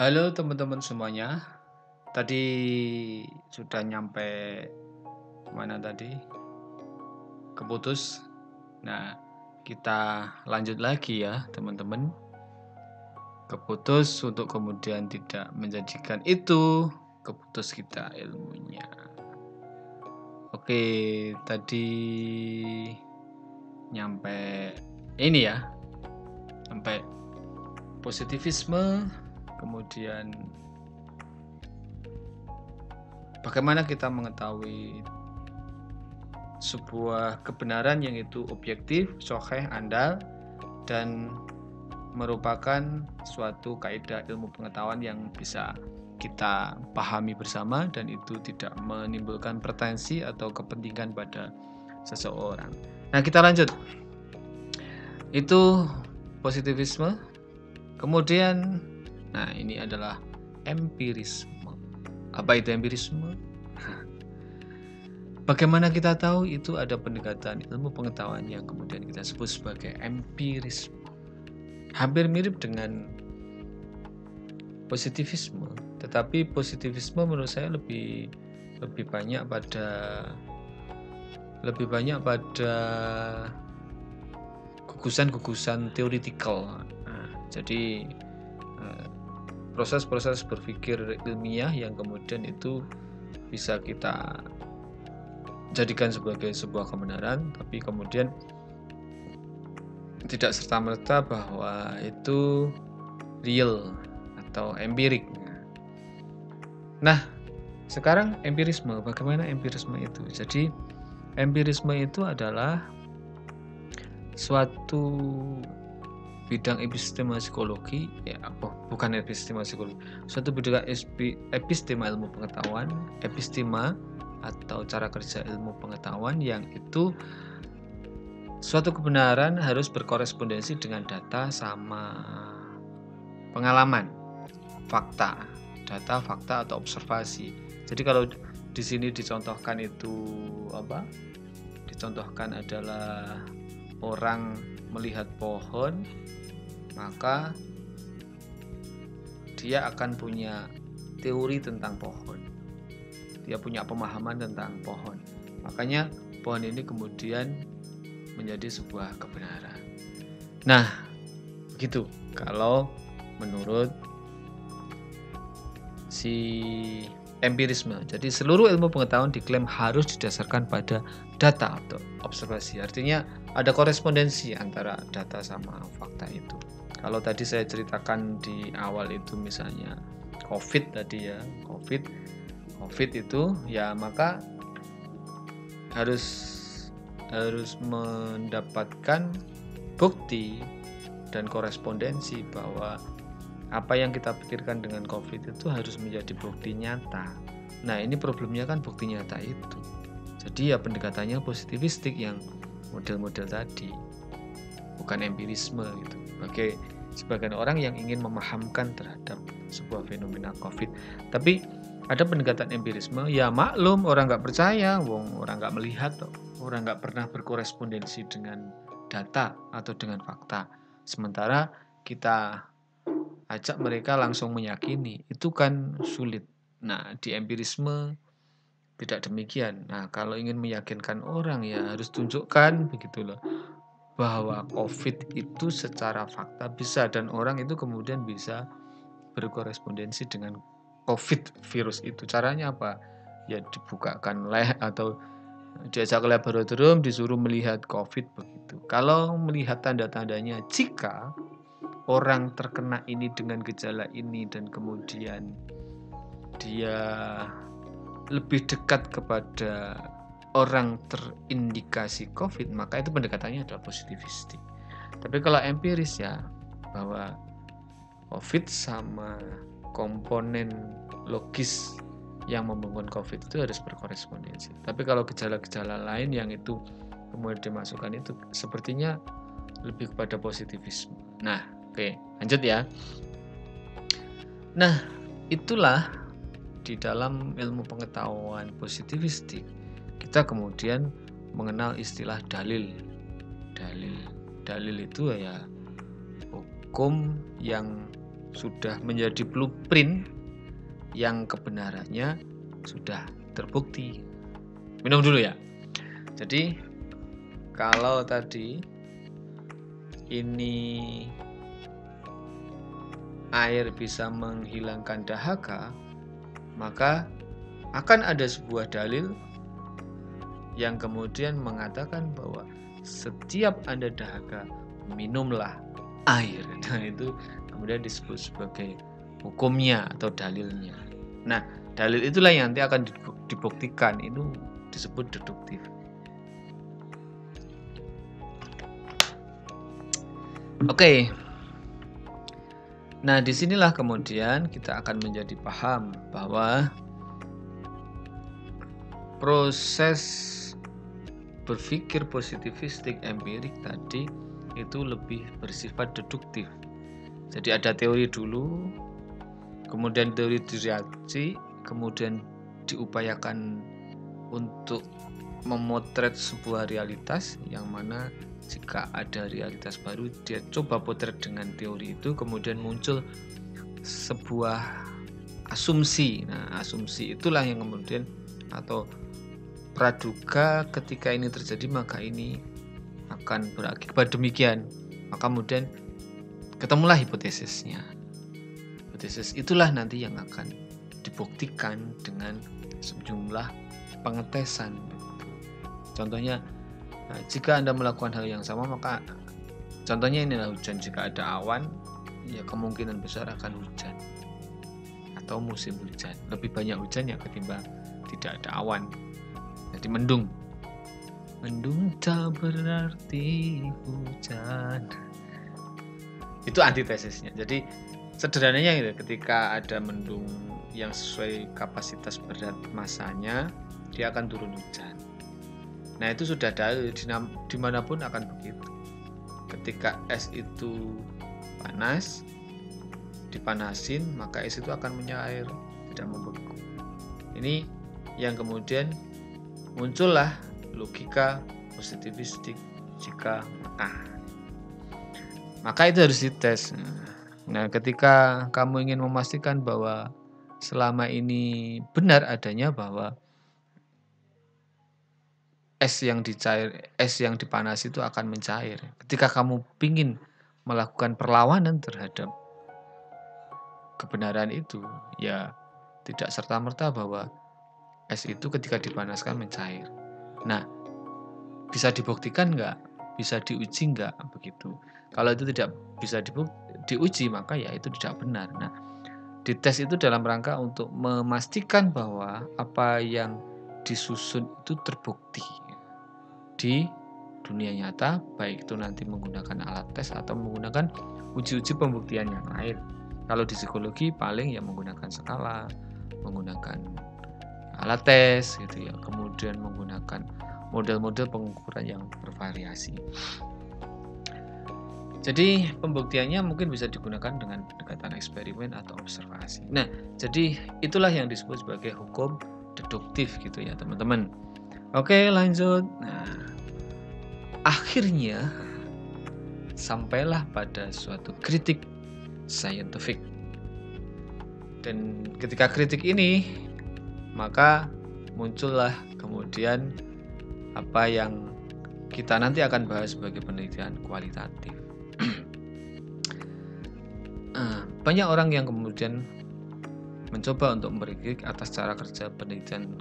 Halo teman-teman semuanya. Tadi sudah nyampe mana tadi? Keputus. Nah, kita lanjut lagi ya, teman-teman. Keputus untuk kemudian tidak menjadikan itu keputus kita ilmunya. Oke, tadi nyampe ini ya, sampai positivisme, kemudian bagaimana kita mengetahui sebuah kebenaran yang itu objektif, sahih, andal, dan merupakan suatu kaidah ilmu pengetahuan yang bisa kita pahami bersama dan itu tidak menimbulkan pretensi atau kepentingan pada seseorang. Nah, kita lanjut. Itu positivisme. Kemudian, nah ini adalah empirisme. Apa itu empirisme? Bagaimana kita tahu itu ada pendekatan ilmu pengetahuan yang kemudian kita sebut sebagai empirisme. Hampir mirip dengan positivisme, tetapi positivisme menurut saya lebih banyak pada gugusan-gugusan teoretikal. Nah, jadi proses-proses berpikir ilmiah yang kemudian itu bisa kita jadikan sebagai sebuah kebenaran, tapi kemudian tidak serta-merta bahwa itu real atau empirik. Nah, sekarang empirisme, bagaimana empirisme itu? Jadi, empirisme itu adalah suatu bidang epistemologi, ya bukan epistemologi, suatu bidang epistema ilmu pengetahuan, epistema atau cara kerja ilmu pengetahuan yang itu suatu kebenaran harus berkorespondensi dengan data sama pengalaman, fakta, data, fakta atau observasi. Jadi kalau di sini dicontohkan itu apa? Dicontohkan adalah orang melihat pohon, maka dia akan punya teori tentang pohon. Dia punya pemahaman tentang pohon. Makanya pohon ini kemudian menjadi sebuah kebenaran. Nah, begitu kalau menurut si empirisme. Jadi seluruh ilmu pengetahuan diklaim harus didasarkan pada data atau observasi. Artinya ada korespondensi antara data sama fakta itu. Kalau tadi saya ceritakan di awal itu misalnya COVID tadi ya, COVID itu ya maka harus mendapatkan bukti dan korespondensi bahwa apa yang kita pikirkan dengan COVID itu harus menjadi bukti nyata. Nah, ini problemnya kan bukti nyata itu. Jadi ya pendekatannya positivistik yang model-model tadi, bukan empirisme gitu. Bagi sebagian orang yang ingin memahamkan terhadap sebuah fenomena COVID. Tapi ada pendekatan empirisme, ya maklum orang nggak percaya, orang nggak melihat, orang nggak pernah berkorespondensi dengan data atau dengan fakta. Sementara kita ajak mereka langsung meyakini, itu kan sulit. Nah, di empirisme tidak demikian. Nah, kalau ingin meyakinkan orang ya harus tunjukkan begitu loh bahwa COVID itu secara fakta bisa dan orang itu kemudian bisa berkorespondensi dengan COVID virus itu. Caranya apa? Ya dibukakan lab atau diajak ke laboratorium disuruh melihat COVID begitu. Kalau melihat tanda-tandanya jika orang terkena ini dengan gejala ini dan kemudian dia lebih dekat kepada orang terindikasi COVID, maka itu pendekatannya adalah positivistik. Tapi kalau empiris ya bahwa COVID sama komponen logis yang membangun COVID itu harus berkorespondensi. Tapi kalau gejala-gejala lain yang itu kemudian dimasukkan itu sepertinya lebih kepada positivisme. Nah, oke, lanjut ya. Nah, itulah di dalam ilmu pengetahuan positivistik kita kemudian mengenal istilah dalil. Dalil itu ya hukum yang sudah menjadi blueprint yang kebenarannya sudah terbukti. Minum dulu ya. Jadi kalau tadi ini air bisa menghilangkan dahaga, maka akan ada sebuah dalil yang kemudian mengatakan bahwa setiap Anda dahaga, minumlah air. Nah, itu kemudian disebut sebagai hukumnya atau dalilnya. Nah, dalil itulah yang nanti akan dibuktikan, itu disebut deduktif. Oke. Nah, disinilah kemudian kita akan menjadi paham bahwa proses berpikir positivistik empirik tadi itu lebih bersifat deduktif. Jadi ada teori dulu, kemudian teori direaksi, kemudian diupayakan untuk memotret sebuah realitas yang mana jika ada realitas baru dia coba potret dengan teori itu, kemudian muncul sebuah asumsi. Nah, asumsi itulah yang kemudian atau praduga ketika ini terjadi maka ini akan berakibat demikian. Maka kemudian ketemulah hipotesisnya. Hipotesis itulah nanti yang akan dibuktikan dengan sejumlah pengetesan. Contohnya, jika Anda melakukan hal yang sama, maka contohnya inilah hujan. Jika ada awan, ya kemungkinan besar akan hujan atau musim hujan. Lebih banyak hujan ya ketimbang tidak ada awan. Jadi mendung. Mendung tak berarti hujan. Itu antitesisnya. Jadi sederhananya gitu, ketika ada mendung yang sesuai kapasitas berat masanya, dia akan turun hujan. Nah, itu sudah dalil dimanapun akan begitu. Ketika es itu panas, dipanasin, maka es itu akan mencair, tidak membeku. Ini yang kemudian muncullah logika positivistik jika maka itu harus dites. Nah, ketika kamu ingin memastikan bahwa selama ini benar adanya bahwa es yang dipanas itu akan mencair. Ketika kamu ingin melakukan perlawanan terhadap kebenaran itu, ya tidak serta-merta bahwa es itu ketika dipanaskan mencair. Nah, bisa dibuktikan nggak? Bisa diuji nggak? Begitu. Kalau itu tidak bisa diuji, maka ya itu tidak benar. Nah, dites itu dalam rangka untuk memastikan bahwa apa yang disusun itu terbukti di dunia nyata, baik itu nanti menggunakan alat tes atau menggunakan uji-uji pembuktian yang lain. Kalau di psikologi paling ya menggunakan skala, menggunakan alat tes gitu ya, kemudian menggunakan model-model pengukuran yang bervariasi. Jadi pembuktiannya mungkin bisa digunakan dengan pendekatan eksperimen atau observasi. Nah, jadi itulah yang disebut sebagai hukum deduktif gitu ya teman-teman. Oke, lanjut. Nah, akhirnya sampailah pada suatu kritik saintifik. Dan ketika kritik ini, maka muncullah kemudian apa yang kita nanti akan bahas sebagai penelitian kualitatif. Banyak orang yang kemudian mencoba untuk merikik atas cara kerja penelitian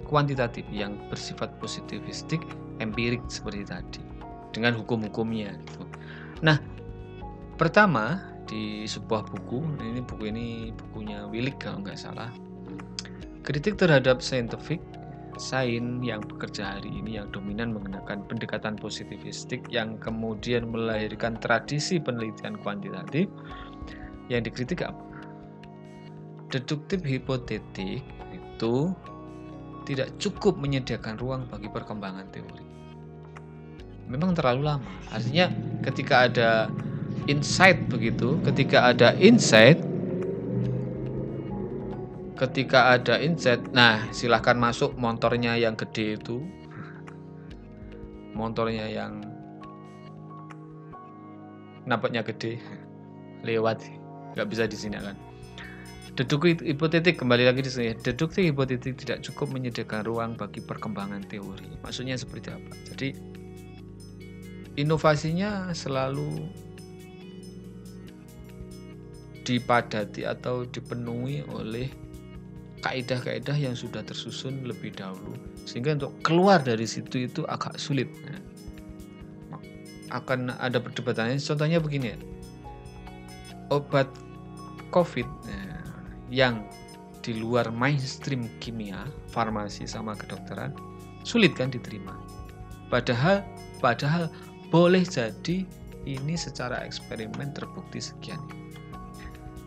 kuantitatif yang bersifat positivistik, empirik seperti tadi, dengan hukum-hukumnya gitu. Nah, pertama di sebuah buku, ini bukunya Willig kalau nggak salah, kritik terhadap sains yang bekerja hari ini yang dominan menggunakan pendekatan positivistik yang kemudian melahirkan tradisi penelitian kuantitatif. Yang dikritik apa? Deduktif hipotetik itu tidak cukup menyediakan ruang bagi perkembangan teori. Memang terlalu lama. Artinya ketika ada insight, nah silahkan masuk motornya yang gede itu, motornya yang nampaknya gede, lewat. nggak bisa di sini kan. Deduktif hipotetik, kembali lagi di sini. Deduktif hipotetik tidak cukup menyediakan ruang bagi perkembangan teori. Maksudnya seperti apa? Jadi inovasinya selalu dipadati atau dipenuhi oleh kaidah-kaidah yang sudah tersusun lebih dahulu, sehingga untuk keluar dari situ itu agak sulit. Nah, akan ada perdebatannya. Contohnya begini ya, obat COVID yang di luar mainstream kimia, farmasi sama kedokteran sulit kan diterima. Padahal boleh jadi ini secara eksperimen terbukti sekian.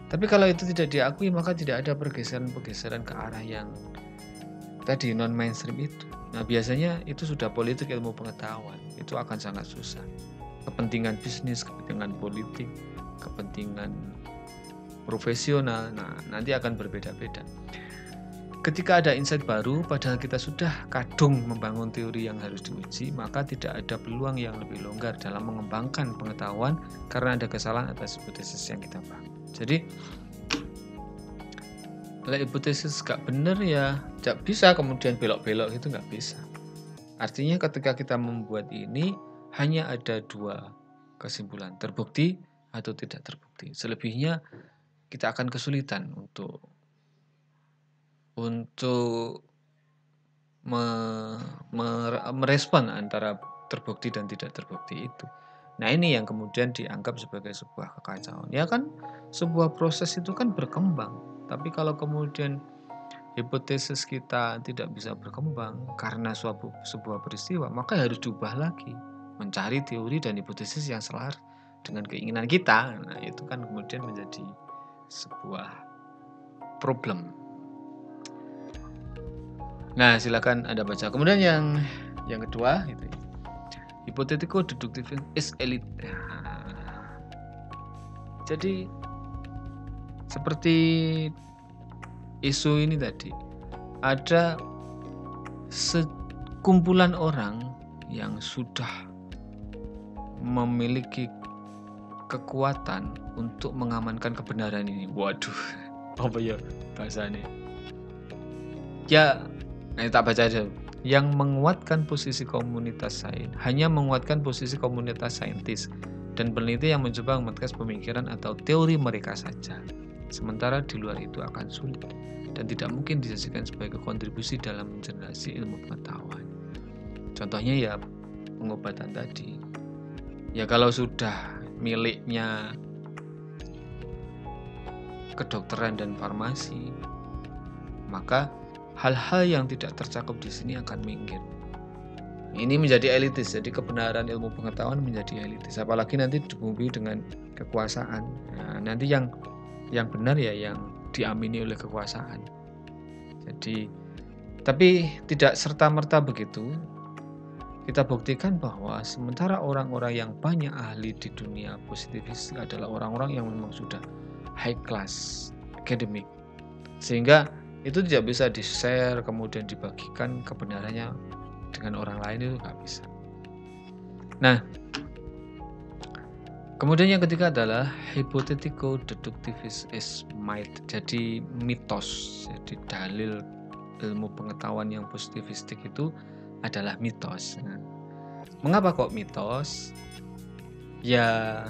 Tapi kalau itu tidak diakui, maka tidak ada pergeseran-pergeseran ke arah yang tadi non mainstream itu. Nah, biasanya itu sudah politik ilmu pengetahuan. Itu akan sangat susah. Kepentingan bisnis, kepentingan politik, kepentingan profesional, nah nanti akan berbeda-beda. Ketika ada insight baru, padahal kita sudah kadung membangun teori yang harus diuji, maka tidak ada peluang yang lebih longgar dalam mengembangkan pengetahuan karena ada kesalahan atas hipotesis yang kita bangun. Jadi, kalau hipotesis gak benar ya gak bisa kemudian belok-belok, itu gak bisa. Artinya ketika kita membuat ini, hanya ada dua kesimpulan, terbukti atau tidak terbukti. Selebihnya kita akan kesulitan untuk merespon antara terbukti dan tidak terbukti itu. Nah, ini yang kemudian dianggap sebagai sebuah kekacauan. Ya kan, sebuah proses itu kan berkembang. Tapi kalau kemudian hipotesis kita tidak bisa berkembang karena sebuah peristiwa, maka harus diubah lagi, mencari teori dan hipotesis yang selaras dengan keinginan kita. Nah, itu kan kemudian menjadi sebuah problem. Nah, silakan Anda baca. Kemudian yang kedua itu hypothetical deductive is elite. Jadi seperti isu ini tadi, ada sekumpulan orang yang sudah memiliki kekuatan untuk mengamankan kebenaran ini. Waduh, apa ya bahasanya? Ya, tak baca aja. Yang menguatkan posisi komunitas sains, hanya menguatkan posisi komunitas saintis dan peneliti yang mencoba mengetes pemikiran atau teori mereka saja. Sementara di luar itu akan sulit dan tidak mungkin dijadikan sebagai kontribusi dalam mengenerasi ilmu pengetahuan. Contohnya ya pengobatan tadi. Ya kalau sudah miliknya kedokteran dan farmasi, maka hal-hal yang tidak tercakup di sini akan minggir. Ini menjadi elitis, jadi kebenaran ilmu pengetahuan menjadi elitis. Apalagi nanti dibumbui dengan kekuasaan. Nah, nanti yang benar ya yang diamini oleh kekuasaan. Jadi, tapi tidak serta-merta begitu. Kita buktikan bahwa sementara orang-orang yang banyak ahli di dunia positivistik adalah orang-orang yang memang sudah high class academic, sehingga itu tidak bisa di-share kemudian dibagikan kebenarannya dengan orang lain, itu nggak bisa. Nah, kemudian yang ketiga adalah hypothetical deductivism is myth, jadi mitos. Jadi dalil ilmu pengetahuan yang positivistik itu adalah mitos. Nah, mengapa kok mitos? Ya,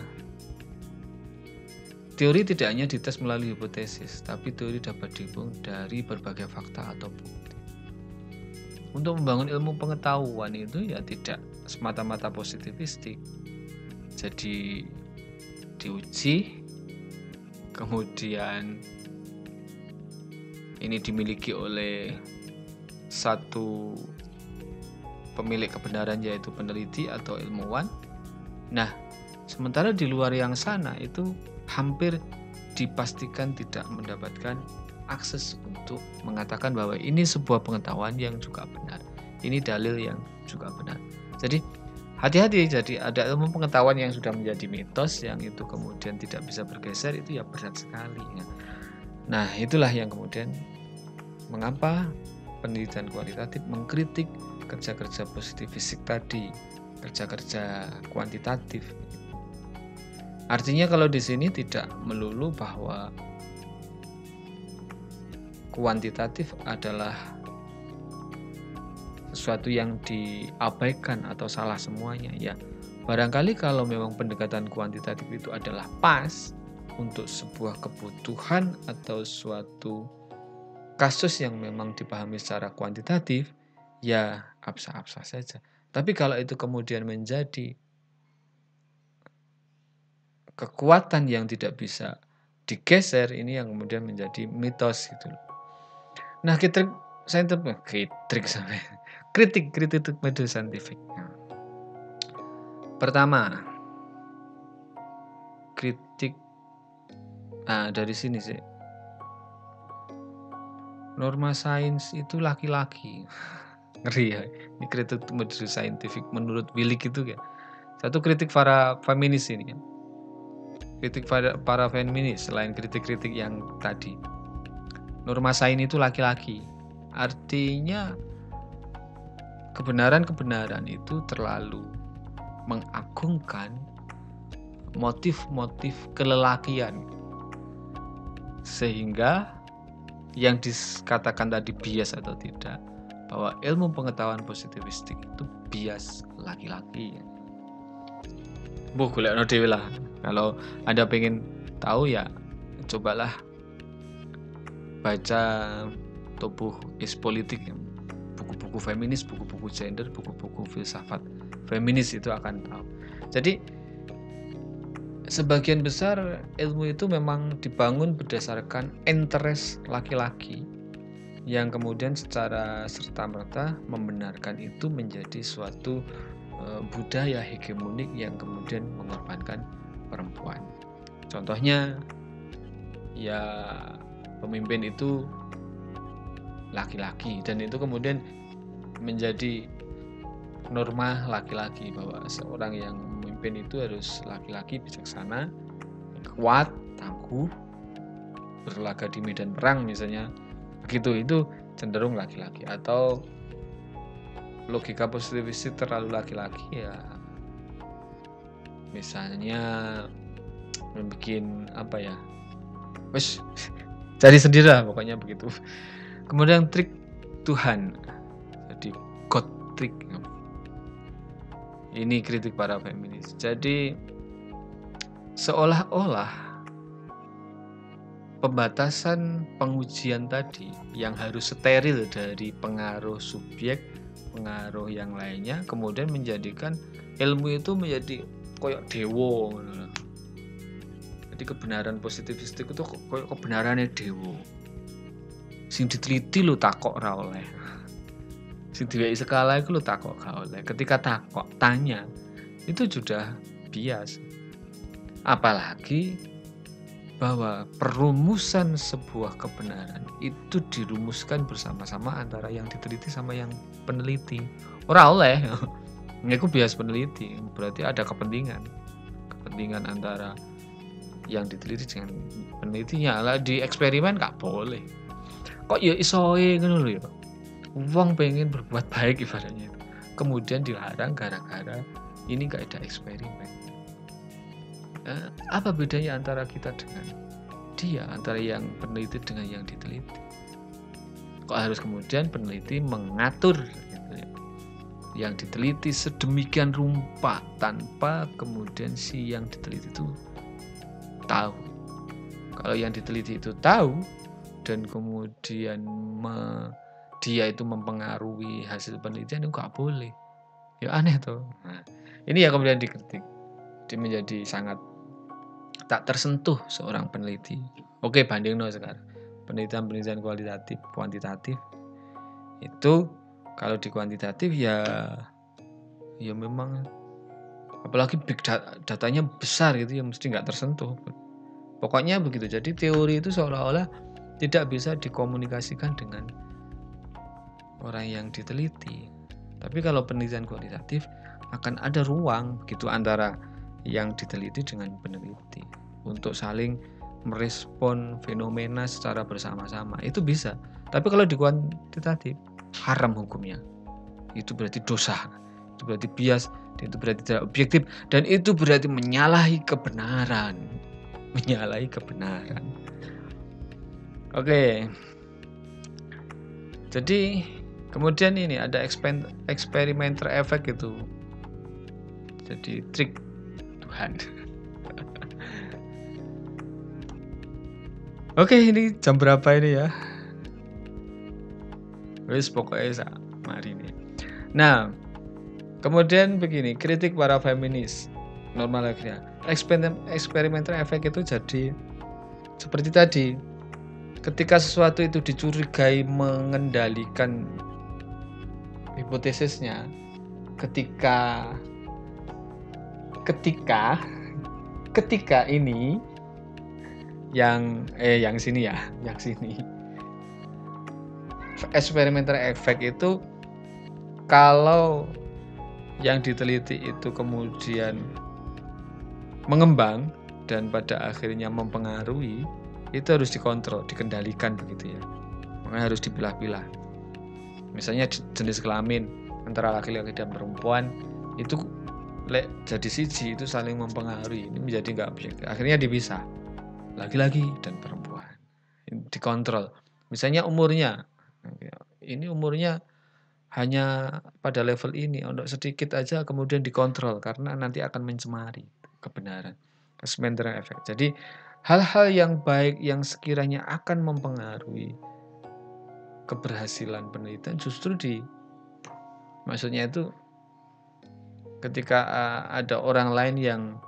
teori tidak hanya dites melalui hipotesis, tapi teori dapat dihubung dari berbagai fakta atau bukti. Untuk membangun ilmu pengetahuan itu ya tidak semata-mata positivistik. Jadi diuji, kemudian ini dimiliki oleh satu pemilik kebenaran yaitu peneliti atau ilmuwan. Nah, sementara di luar yang sana itu hampir dipastikan tidak mendapatkan akses untuk mengatakan bahwa ini sebuah pengetahuan yang juga benar. Ini dalil yang juga benar. Jadi hati-hati, jadi ada ilmu pengetahuan yang sudah menjadi mitos yang itu kemudian tidak bisa bergeser, itu ya berat sekali. Nah, itulah yang kemudian mengapa penelitian kualitatif mengkritik kerja-kerja positivistik tadi, kerja-kerja kuantitatif. Artinya kalau di sini tidak melulu bahwa kuantitatif adalah sesuatu yang diabaikan atau salah semuanya ya. Barangkali kalau memang pendekatan kuantitatif itu adalah pas untuk sebuah kebutuhan atau suatu kasus yang memang dipahami secara kuantitatif, ya absa-absa saja. Tapi kalau itu kemudian menjadi kekuatan yang tidak bisa digeser, ini yang kemudian menjadi mitos gitu loh. Nah, kritik metode saintifik. Nah, pertama, kritik dari sini sih. Norma sains itu laki-laki. Ngeri ya. Ini kritik metode saintifik menurut Willig itu ya. Satu kritik para feminis ini ya. Kritik para feminis selain kritik-kritik yang tadi. Norma sains itu laki-laki. Artinya kebenaran-kebenaran itu terlalu mengagungkan motif-motif kelelakian, sehingga yang dikatakan tadi bias atau tidak, bahwa ilmu pengetahuan positivistik itu bias laki-laki. Buh, golekno dhewe lah. Kalau Anda pengen tahu ya cobalah baca Tubuh Is Politik, buku-buku feminis, buku-buku gender, buku-buku filsafat feminis itu akan tahu. Jadi sebagian besar ilmu itu memang dibangun berdasarkan interest laki-laki yang kemudian secara serta-merta membenarkan itu menjadi suatu budaya hegemonik yang kemudian mengorbankan perempuan. Contohnya ya pemimpin itu laki-laki, dan itu kemudian menjadi norma laki-laki bahwa seorang yang memimpin itu harus laki-laki, bijaksana, kuat, tangguh, berlaga di medan perang misalnya. Begitu, itu cenderung laki-laki. Atau logika positivistik terlalu laki-laki ya. Misalnya membuat apa ya? Wes cari sendiri lah pokoknya begitu. Kemudian trik Tuhan, jadi God trick. Ini kritik para feminis. Jadi seolah-olah pembatasan pengujian tadi yang harus steril dari pengaruh subjek, pengaruh yang lainnya, kemudian menjadikan ilmu itu menjadi koyok dewo. Jadi kebenaran positivistik itu koyok kebenarannya dewo. Sing diteliti lu takok ora oleh. Sing diweki skala iku lu takok gak oleh. Ketika takok tanya itu sudah bias. Apalagi bahwa perumusan sebuah kebenaran itu dirumuskan bersama-sama antara yang diteliti sama yang peneliti. Ora oleh. Iku bias peneliti, berarti ada kepentingan antara yang diteliti dengan penelitinya. Lah di eksperimen gak boleh. Kok ya isoe ngono lho ya. Wong pengen berbuat baik ibaratnya itu. Kemudian dilarang gara-gara ini gak ada eksperimen. Apa bedanya antara kita dengan dia, antara yang peneliti dengan yang diteliti? Kok harus kemudian peneliti mengatur gitu ya, yang diteliti sedemikian rupa tanpa kemudian si yang diteliti itu tahu. Kalau yang diteliti itu tahu dan kemudian dia itu mempengaruhi hasil penelitian, itu nggak boleh. Ya aneh tuh. Nah, ini yang kemudian dikritik. Dia menjadi sangat tak tersentuh seorang peneliti. Oke, banding sekarang. Penelitian kualitatif, kuantitatif. Itu kalau di kuantitatif ya memang apalagi big datanya besar gitu ya mesti nggak tersentuh. Pokoknya begitu. Jadi teori itu seolah-olah tidak bisa dikomunikasikan dengan orang yang diteliti. Tapi kalau penelitian kualitatif akan ada ruang gitu antara yang diteliti dengan peneliti untuk saling merespon fenomena secara bersama-sama. Itu bisa. Tapi kalau di kuantitatif haram hukumnya. Itu berarti dosa. Itu berarti bias Itu berarti tidak objektif dan itu berarti menyalahi kebenaran. Menyalahi kebenaran. Oke. Jadi kemudian ini ada experimenter effect itu. Jadi trik Tuhan. Oke, ini jam berapa ini ya? Wis pokoknya mari ini. Nah, kemudian begini, kritik para feminis. Normal lagi ya. Experimenter effect itu jadi seperti tadi. Ketika sesuatu itu dicurigai mengendalikan hipotesisnya, ketika ini yang sini ya, yang sini. Experimenter effect itu kalau yang diteliti itu kemudian mengembang dan pada akhirnya mempengaruhi, itu harus dikontrol, dikendalikan begitu ya. Makanya harus dipilah-pilah. Misalnya jenis kelamin antara laki-laki dan perempuan itu jadi siji itu saling mempengaruhi, ini menjadi nggak objektif. Akhirnya dipisah, laki-laki dan perempuan, dikontrol. Misalnya umurnya, ini umurnya hanya pada level ini, untuk sedikit aja kemudian dikontrol karena nanti akan mencemari kebenaran. Experimenter effect. Jadi hal-hal yang baik yang sekiranya akan mempengaruhi keberhasilan penelitian justru maksudnya itu ketika ada orang lain yang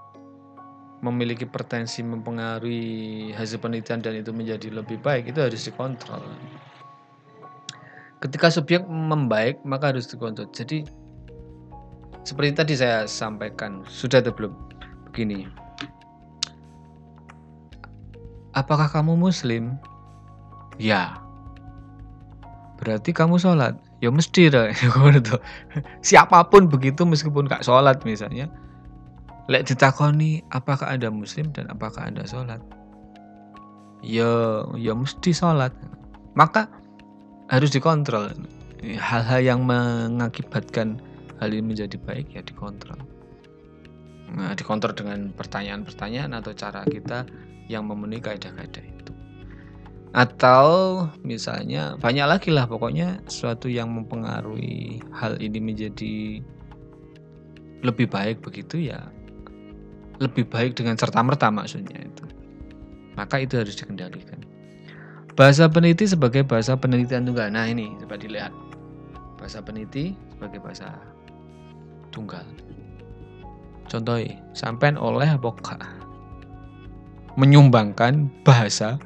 memiliki potensi mempengaruhi hasil penelitian dan itu menjadi lebih baik, itu harus dikontrol. Ketika subjek membaik maka harus dikontrol. Jadi seperti tadi saya sampaikan, sudah atau belum? Begini. Apakah kamu muslim? Ya. Berarti kamu sholat? Ya mesti lah. Siapapun begitu meskipun gak sholat misalnya. Lek ditakoni apakah Anda muslim dan apakah Anda sholat? Ya mesti sholat. Maka harus dikontrol. Hal-hal yang mengakibatkan hal ini menjadi baik ya dikontrol. Nah, dikontrol dengan pertanyaan-pertanyaan atau cara kita yang memenuhi kaidah-kaidah itu. Atau misalnya banyak lagi lah, pokoknya sesuatu yang mempengaruhi hal ini menjadi lebih baik begitu ya. Lebih baik dengan serta-merta maksudnya itu. Maka itu harus dikendalikan. Bahasa peneliti sebagai bahasa penelitian tunggal. Nah ini coba dilihat. Bahasa peneliti sebagai bahasa tunggal. Contohnya, sampean oleh apa gak menyumbangkan bahasa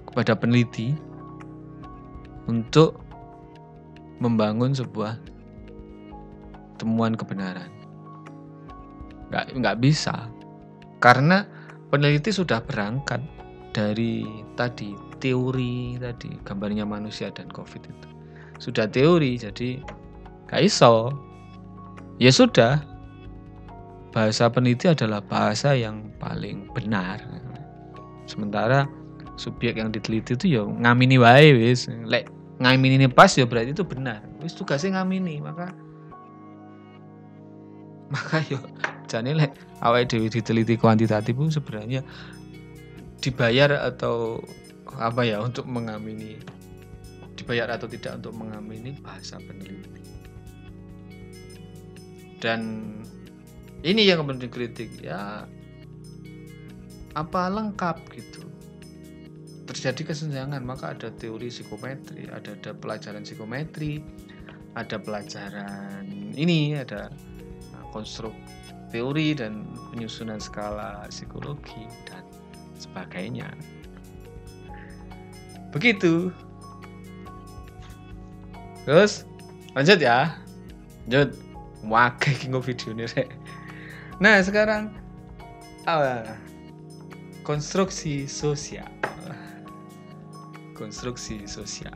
kepada peneliti untuk membangun sebuah temuan kebenaran? Nggak bisa, karena peneliti sudah berangkat dari tadi teori tadi gambarnya manusia dan COVID itu sudah teori, jadi nggak iso. Ya sudah, bahasa peneliti adalah bahasa yang paling benar. Sementara subjek yang diteliti itu ya ngamini wae wis. Lek ngamini ini pas ya berarti itu benar. Wis tugasnya ngamini, maka yo jane lek awake dhewe diteliti kuantitatif itu sebenarnya dibayar atau apa ya untuk mengamini, dibayar atau tidak untuk mengamini bahasa peneliti. Dan ini yang kemudian dikritik ya, apa lengkap gitu. Terjadi kesenjangan, maka ada teori psikometri, ada pelajaran psikometri, ada pelajaran ini, ada konstruk teori dan penyusunan skala psikologi dan sebagainya. Begitu. Terus lanjut ya. Lanjut. Wakai kingo video ini rek. Nah sekarang konstruksi sosial. Konstruksi sosial.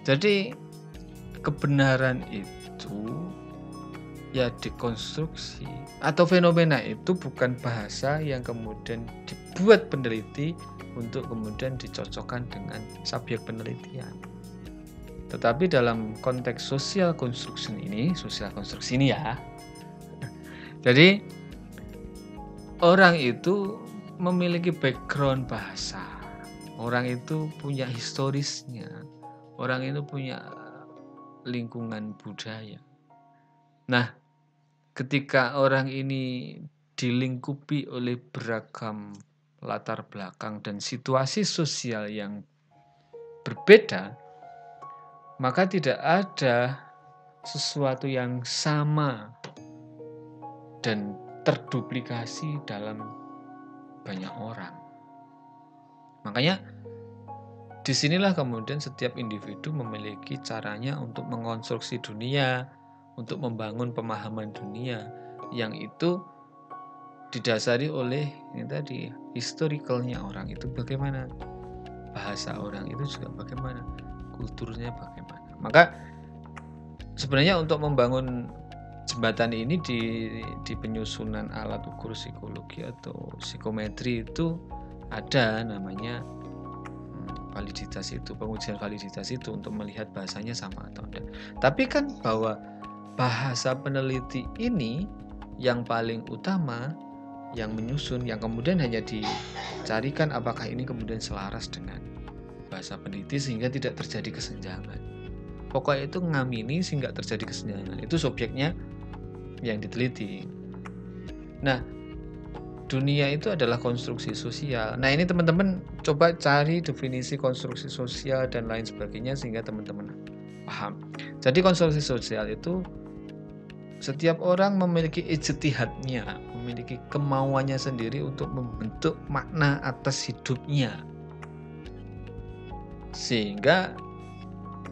Jadi kebenaran itu ya dikonstruksi, atau fenomena itu bukan bahasa yang kemudian dibuat peneliti untuk kemudian dicocokkan dengan subjek penelitian. Tetapi dalam konteks social construction ini ya. Jadi orang itu memiliki background bahasa. Orang itu punya historisnya. Orang itu punya lingkungan budaya. Nah, ketika orang ini dilingkupi oleh beragam latar belakang dan situasi sosial yang berbeda, maka tidak ada sesuatu yang sama dan terduplikasi dalam banyak orang. Makanya disinilah kemudian setiap individu memiliki caranya untuk mengonstruksi dunia, untuk membangun pemahaman dunia yang itu didasari oleh ini tadi, historicalnya orang itu bagaimana, bahasa orang itu juga bagaimana, kulturnya bagaimana. Maka sebenarnya untuk membangun jembatan ini di penyusunan alat ukur psikologi atau psikometri itu ada namanya validitas itu, pengujian validitas itu untuk melihat bahasanya sama atau tidak. Tapi kan bahwa bahasa peneliti ini yang paling utama, yang menyusun, yang kemudian hanya dicarikan apakah ini kemudian selaras dengan bahasa peneliti sehingga tidak terjadi kesenjangan. Pokoknya itu ngamini sehingga terjadi kesenjangan. Itu subjeknya yang diteliti. Nah, dunia itu adalah konstruksi sosial. Nah, ini teman-teman coba cari definisi konstruksi sosial dan lain sebagainya sehingga teman-teman paham. Jadi konstruksi sosial itu setiap orang memiliki ijtihadnya, memiliki kemauannya sendiri untuk membentuk makna atas hidupnya. Sehingga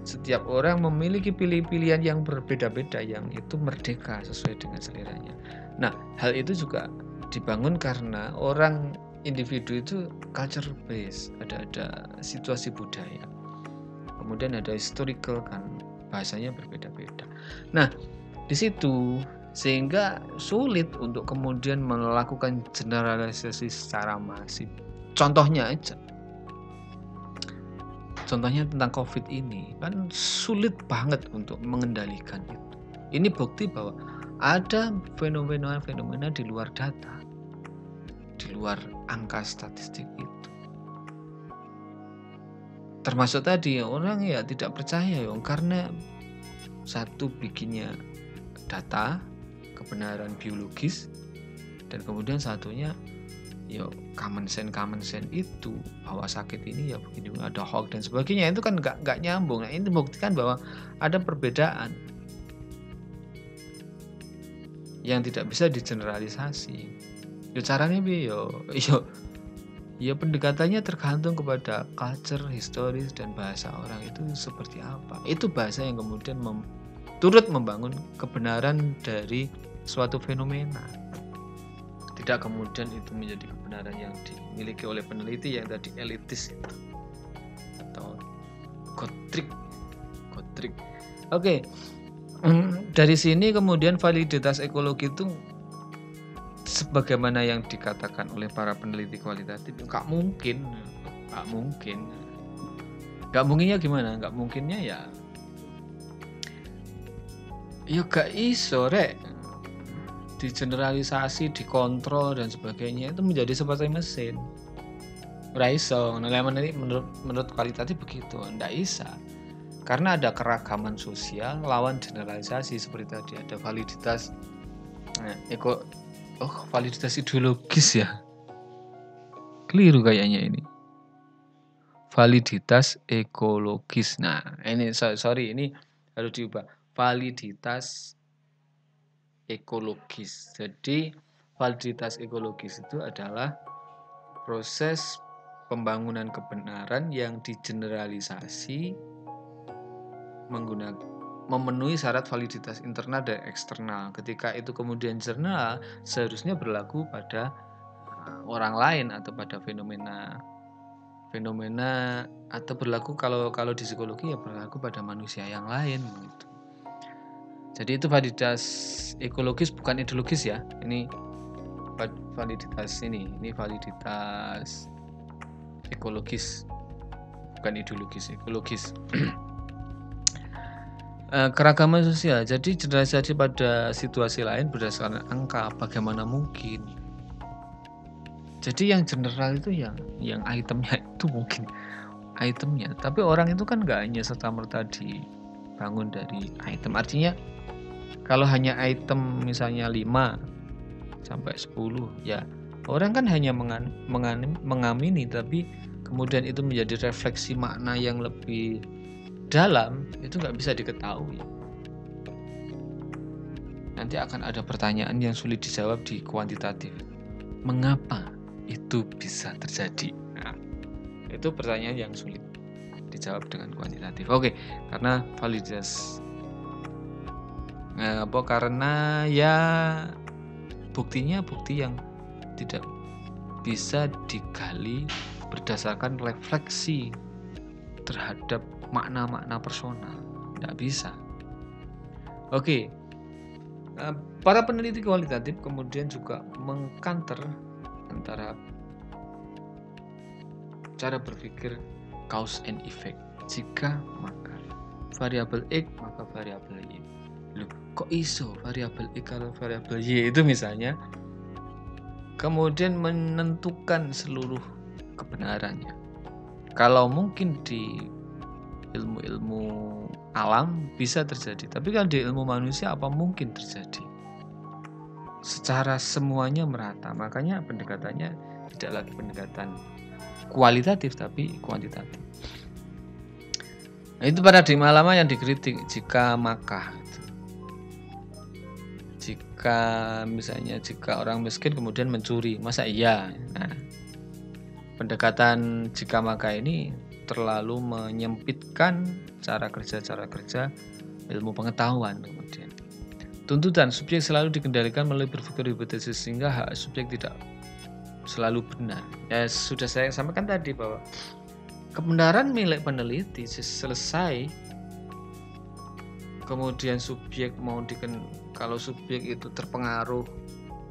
setiap orang memiliki pilihan yang berbeda-beda yang itu merdeka sesuai dengan seleranya. Nah, hal itu juga dibangun karena orang individu itu culture based, ada situasi budaya. Kemudian ada historical kan, bahasanya berbeda-beda. Nah, di situ sehingga sulit untuk kemudian melakukan generalisasi secara masif. Contohnya aja. Contohnya tentang COVID ini, kan sulit banget untuk mengendalikan itu. Ini bukti bahwa ada fenomena-fenomena di luar data, di luar angka statistik itu. Termasuk tadi orang ya tidak percaya ya, karena satu bikinnya data, kebenaran biologis, dan kemudian satunya ya common sense itu bahwa sakit ini ya begini, ada hoax dan sebagainya, itu kan nggak nyambung. Nah, ini membuktikan bahwa ada perbedaan yang tidak bisa digeneralisasi. Ya caranya ya pendekatannya tergantung kepada culture, historis dan bahasa orang itu seperti apa. Itu bahasa yang kemudian turut membangun kebenaran dari suatu fenomena. Tidak kemudian itu menjadi kebenaran yang dimiliki oleh peneliti yang tadi elitis itu atau gotrik. Oke. Dari sini kemudian validitas ekologi itu sebagaimana yang dikatakan oleh para peneliti kualitatif, nggak mungkin. Nggak mungkinnya gimana? Nggak mungkinnya ya gak iso rek, digeneralisasi, dikontrol dan sebagainya itu menjadi seperti mesin. Ora iso, menurut kualitatif begitu, ndak bisa. Karena ada keragaman sosial lawan generalisasi seperti tadi, ada validitas validitas ideologis ya. Keliru kayaknya ini. Validitas ekologis. Nah, ini sorry ini harus diubah. Validitas ekologis. Jadi validitas ekologis itu adalah proses pembangunan kebenaran yang digeneralisasi memenuhi syarat validitas internal dan eksternal. Ketika itu kemudian general, seharusnya berlaku pada orang lain atau pada fenomena atau berlaku kalau di psikologi ya berlaku pada manusia yang lain gitu. Jadi itu validitas ekologis bukan ideologis ya. Ini validitas ini validitas ekologis bukan ideologis, ekologis. Keragaman sosial, jadi generalisasi pada situasi lain berdasarkan angka, bagaimana mungkin? Jadi yang general itu yang itemnya itu mungkin itemnya, tapi orang itu kan nggak hanya serta-merta dibangun dari item. Artinya kalau hanya item misalnya 5 sampai 10, ya orang kan hanya mengamini, tapi kemudian itu menjadi refleksi makna yang lebih dalam, itu nggak bisa diketahui. Nanti akan ada pertanyaan yang sulit dijawab di kuantitatif. Mengapa itu bisa terjadi? Nah, itu pertanyaan yang sulit dijawab dengan kuantitatif. Oke, karena validitas. Karena ya buktinya bukti yang tidak bisa digali berdasarkan refleksi terhadap makna-makna personal. Tidak bisa. Oke. Para peneliti kualitatif kemudian juga mengcounter antara cara berpikir cause and effect. Jika maka variabel X maka variabel Y. Loh, kok iso variabel X kalau variabel Y itu misalnya kemudian menentukan seluruh kebenarannya. Kalau mungkin di ilmu-ilmu alam bisa terjadi, tapi kalau di ilmu manusia apa mungkin terjadi secara semuanya merata? Makanya pendekatannya tidak lagi pendekatan kualitatif tapi kuantitatif. Nah, itu paradigma lama yang dikritik. Jika maka, jika misalnya jika orang miskin kemudian mencuri, masa iya? Nah, pendekatan jika maka ini terlalu menyempitkan cara kerja ilmu pengetahuan. Kemudian tuntutan subjek selalu dikendalikan melalui berpikir hipotesis sehingga hak subjek tidak selalu benar. Ya sudah saya sampaikan tadi bahwa kebenaran milik peneliti selesai, kemudian subjek kalau subjek itu terpengaruh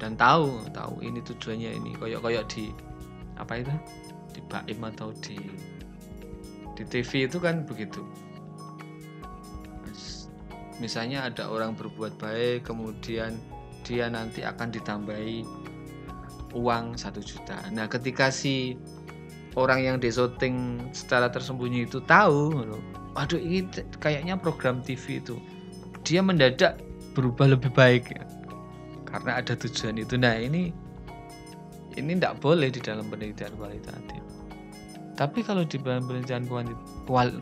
dan tahu ini tujuannya ini, koyok di apa itu, di Baim atau di TV itu kan begitu. Misalnya ada orang berbuat baik, kemudian dia nanti akan ditambahi uang 1 juta. Nah, ketika si orang yang desoting secara tersembunyi itu tahu, waduh ini kayaknya program TV itu, dia mendadak berubah lebih baik ya, karena ada tujuan itu. Nah, ini tidak boleh di dalam penelitian kualitatif. Tapi kalau di dalam penelitian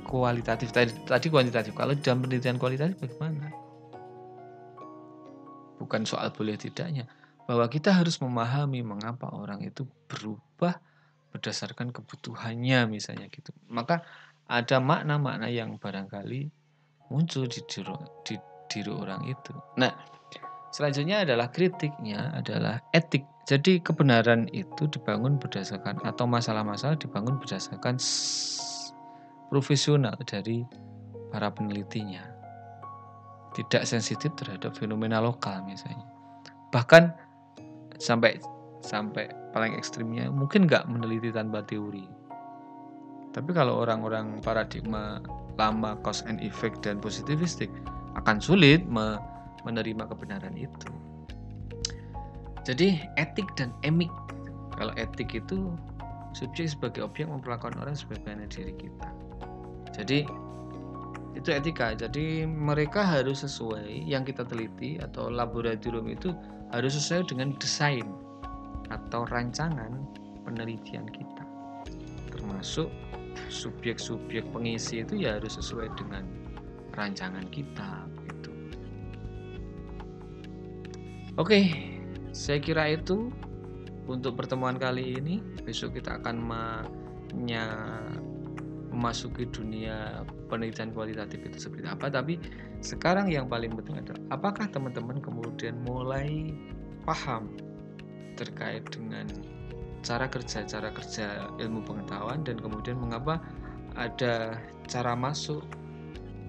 kualitatif tadi kuantitatif, kalau di dalam penelitian kualitatif bagaimana? Bukan soal boleh tidaknya, bahwa kita harus memahami mengapa orang itu berubah berdasarkan kebutuhannya misalnya gitu. Maka ada makna-makna yang barangkali muncul di diri orang itu. Nah, selanjutnya adalah kritiknya adalah etik. Jadi kebenaran itu dibangun berdasarkan, atau masalah-masalah dibangun berdasarkan profesional dari para penelitinya. Tidak sensitif terhadap fenomena lokal misalnya. Bahkan sampai paling ekstrimnya mungkin nggak meneliti tanpa teori. Tapi kalau orang-orang paradigma lama cause and effect dan positivistik akan sulit menerima kebenaran itu. Jadi etik dan emik. Kalau etik itu subjek sebagai objek memperlakukan orang sebagaimana diri kita. Jadi itu etika. Jadi mereka harus sesuai, yang kita teliti atau laboratorium itu harus sesuai dengan desain atau rancangan penelitian kita. Termasuk subjek-subjek pengisi itu ya harus sesuai dengan rancangan kita gitu. Oke. Saya kira itu untuk pertemuan kali ini. Besok kita akan memasuki dunia penelitian kualitatif itu seperti apa. Tapi sekarang yang paling penting adalah apakah teman-teman kemudian mulai paham terkait dengan cara kerja ilmu pengetahuan, dan kemudian mengapa ada cara masuk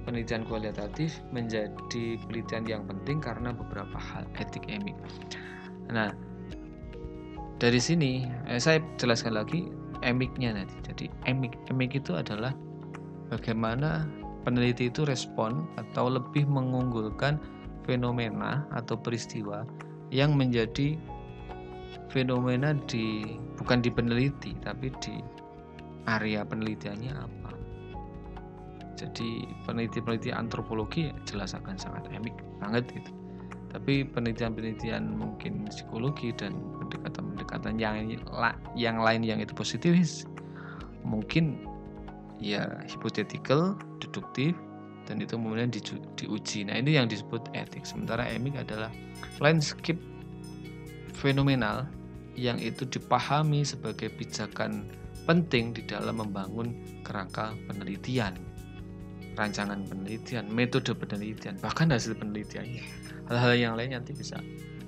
penelitian kualitatif menjadi penelitian yang penting karena beberapa hal etik emik. Nah, dari sini saya jelaskan lagi emiknya nanti. Jadi emik itu adalah bagaimana peneliti itu respon atau lebih mengunggulkan fenomena atau peristiwa yang menjadi fenomena bukan di peneliti tapi di area penelitiannya apa. Jadi peneliti-peneliti antropologi jelas akan sangat emik banget gitu. Tapi penelitian-penelitian mungkin psikologi dan pendekatan-pendekatan yang lain yang itu positifis mungkin ya hypothetical, deduktif, dan itu kemudian diuji. Nah ini yang disebut etik. Sementara emik adalah landscape fenomenal yang itu dipahami sebagai pijakan penting di dalam membangun kerangka penelitian, rancangan penelitian, metode penelitian, bahkan hasil penelitiannya. Hal-hal yang lain nanti bisa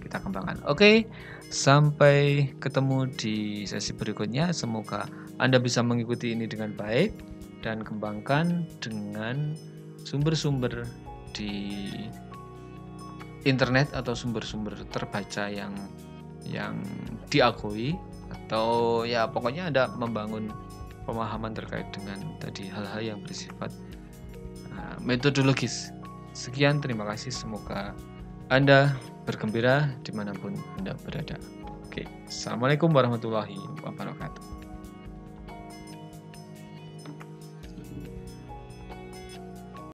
kita kembangkan. Oke, sampai ketemu di sesi berikutnya. Semoga Anda bisa mengikuti ini dengan baik dan kembangkan dengan sumber-sumber di internet atau sumber-sumber terbaca yang diakui, atau ya pokoknya Anda membangun pemahaman terkait dengan tadi hal-hal yang bersifat metodologis. Sekian, terima kasih. Semoga Anda bergembira dimanapun Anda berada. Oke, Assalamualaikum warahmatullahi wabarakatuh.